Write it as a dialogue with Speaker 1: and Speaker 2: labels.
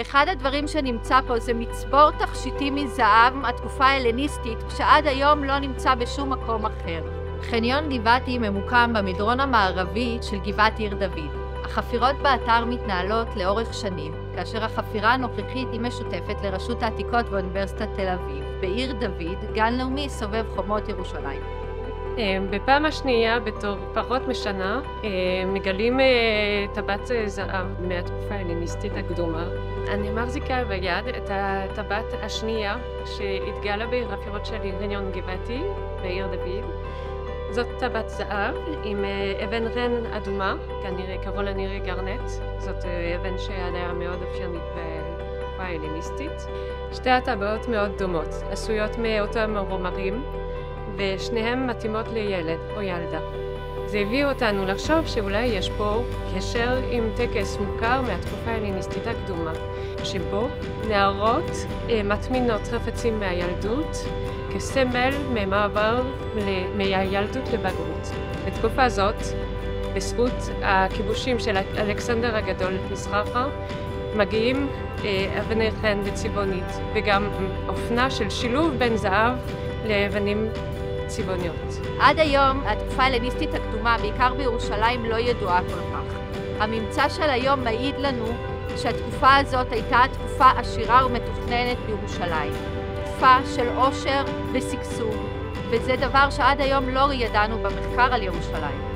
Speaker 1: אחד הדברים שנמצא פה זה מצבור תכשיטים מזהב מהתקופה ההלניסטית, שעד היום לא נמצא בשום מקום אחר. חניון גבעתי ממוקם במדרון המערבי של גבעת עיר דוד. החפירות באתר מתנהלות לאורך שנים, כאשר החפירה הנוכחית היא משותפת לרשות העתיקות ואוניברסיטת תל אביב. בעיר דוד, גן לאומי סובב חומות ירושלים.
Speaker 2: בפעם השנייה, בתור פחות משנה, מגלים טבעת זהב מהתקופה ההלניסטית הקדומה. אני מחזיקה ביד את הטבעת השנייה שהתגלה בחפירות של חניון גבעתי בעיר דוד. זאת טבעת זהב עם אבן רן אדומה, כנראה ככל הנראה גרנט. זאת אבן שעליה מאוד אופיינית בתקופה ההלניסטית. שתי הטבעות מאוד דומות, עשויות מאותם חומרים, ושניהם מתאימות לילד או ילדה. זה הביא אותנו לחשוב שאולי יש פה קשר עם טקס מוכר מהתקופה ההלניסטית הקדומה, שבו נערות מטמינות חפצים מהילדות כסמל ממעבר מהילדות לבגרות. בתקופה זאת, בזכות הכיבושים של אלכסנדר הגדול מסחרחר, מגיעים אבני חן וצבעונית, וגם אופנה של שילוב בין זהב לאבנים צבעוניות.
Speaker 1: עד היום התקופה ההלניסטית הקדומה, בעיקר בירושלים, לא ידועה כל כך. הממצא של היום מעיד לנו שהתקופה הזאת הייתה תקופה עשירה ומתוכננת בירושלים. תקופה של עושר ושגשוג, וזה דבר שעד היום לא ידענו במחקר על ירושלים.